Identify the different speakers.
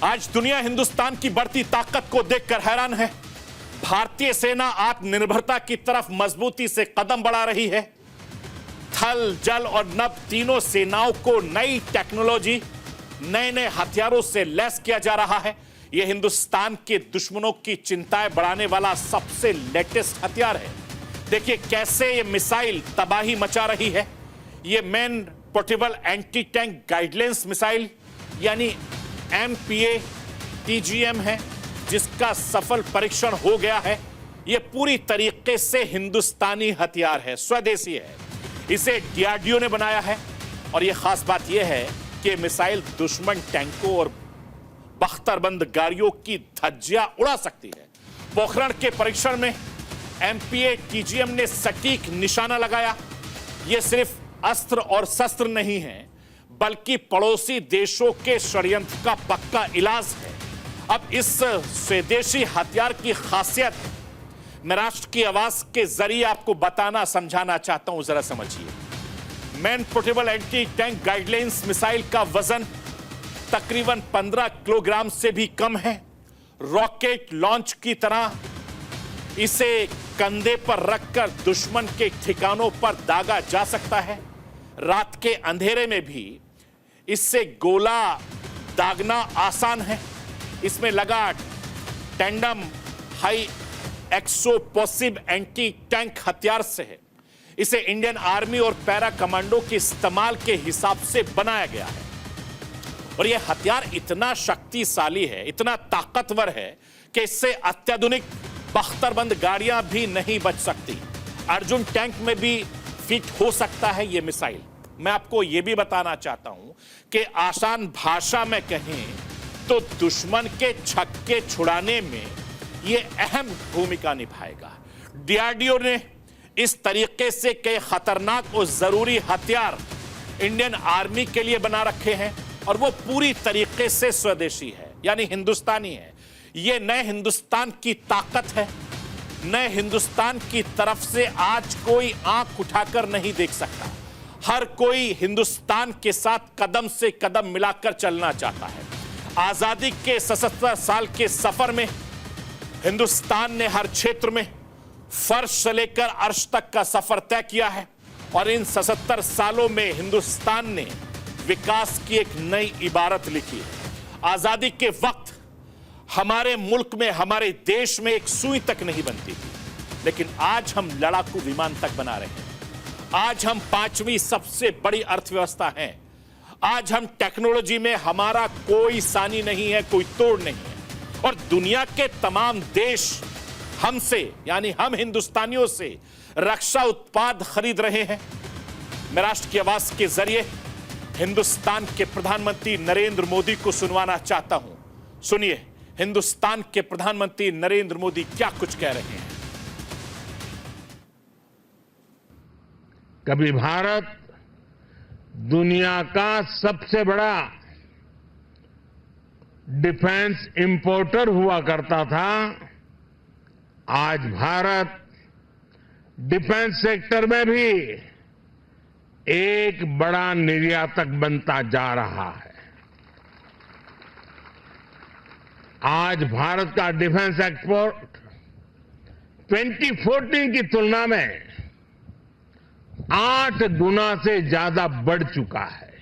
Speaker 1: आज दुनिया हिंदुस्तान की बढ़ती ताकत को देखकर हैरान है। भारतीय सेना आत्मनिर्भरता की तरफ मजबूती से कदम बढ़ा रही है। थल, जल और नभ तीनों सेनाओं को नई टेक्नोलॉजी, नए नए हथियारों से लैस किया जा रहा है। यह हिंदुस्तान के दुश्मनों की चिंताएं बढ़ाने वाला सबसे लेटेस्ट हथियार है। देखिए कैसे यह मिसाइल तबाही मचा रही है। यह man portable anti tank guidelines missile यानी MPA TGM है, जिसका सफल परीक्षण हो गया है। यह पूरी तरीके से हिंदुस्तानी हथियार है, स्वदेशी है। इसे DRDO ने बनाया है और यह खास बात यह है कि मिसाइल दुश्मन टैंकों और बख्तरबंद गाड़ियों की धज्जियां उड़ा सकती है। पोखरण के परीक्षण में MPA TGM ने सटीक निशाना लगाया। यह सिर्फ अस्त्र और शस्त्र नहीं है, बल्कि पड़ोसी देशों के षड्यंत्र का पक्का इलाज है। अब इस स्वदेशी हथियार की खासियत मैं राष्ट्र की आवाज के जरिए आपको बताना समझाना चाहता हूं, जरा समझिए। Man portable anti tank guidelines missile का वजन तकरीबन 15 किलोग्राम से भी कम है। रॉकेट लॉन्च की तरह इसे कंधे पर रखकर दुश्मन के ठिकानों पर दागा जा सकता है। रात के अंधेरे में भी इससे गोला दागना आसान है। इसमें लगा tandem high explosive anti tank हथियार से है। इसे इंडियन आर्मी और पैरा कमांडो के इस्तेमाल के हिसाब से बनाया गया है और यह हथियार इतना शक्तिशाली है, इतना ताकतवर है कि इससे अत्याधुनिक बख्तरबंद गाड़ियां भी नहीं बच सकती। अर्जुन टैंक में भी फिट हो सकता है यह मिसाइल। मैं आपको यह भी बताना चाहता हूं कि आसान भाषा में कहें तो दुश्मन के छक्के छुड़ाने में यह अहम भूमिका निभाएगा। DRDO ने इस तरीके से कई खतरनाक और जरूरी हथियार इंडियन आर्मी के लिए बना रखे हैं और वो पूरी तरीके से स्वदेशी है, यानी हिंदुस्तानी है। ये नए हिंदुस्तान की ताकत है। नए हिंदुस्तान की तरफ से आज कोई आंख उठाकर नहीं देख सकता। हर कोई हिंदुस्तान के साथ कदम से कदम मिलाकर चलना चाहता है। आजादी के 77 साल के सफर में हिंदुस्तान ने हर क्षेत्र में फर्श से लेकर अर्श तक का सफर तय किया है और इन 77 सालों में हिंदुस्तान ने विकास की एक नई इबारत लिखी है। आजादी के वक्त हमारे मुल्क में, हमारे देश में एक सुई तक नहीं बनती थी, लेकिन आज हम लड़ाकू विमान तक बना रहे हैं। आज हम 5वीं सबसे बड़ी अर्थव्यवस्था हैं। आज हम टेक्नोलॉजी में हमारा कोई सानी नहीं है, कोई तोड़ नहीं है और दुनिया के तमाम देश हमसे, यानी हम हिंदुस्तानियों से रक्षा उत्पाद खरीद रहे हैं। मैं राष्ट्र की आवाज के जरिए हिंदुस्तान के प्रधानमंत्री नरेंद्र मोदी को सुनवाना चाहता हूं। सुनिए हिंदुस्तान के प्रधानमंत्री नरेंद्र मोदी क्या कुछ कह रहे हैं।
Speaker 2: कभी भारत दुनिया का सबसे बड़ा डिफेंस इंपोर्टर हुआ करता था। आज भारत डिफेंस सेक्टर में भी एक बड़ा निर्यातक बनता जा रहा है। आज भारत का डिफेंस एक्सपोर्ट 2014 की तुलना में 8 गुना से ज्यादा बढ़ चुका है।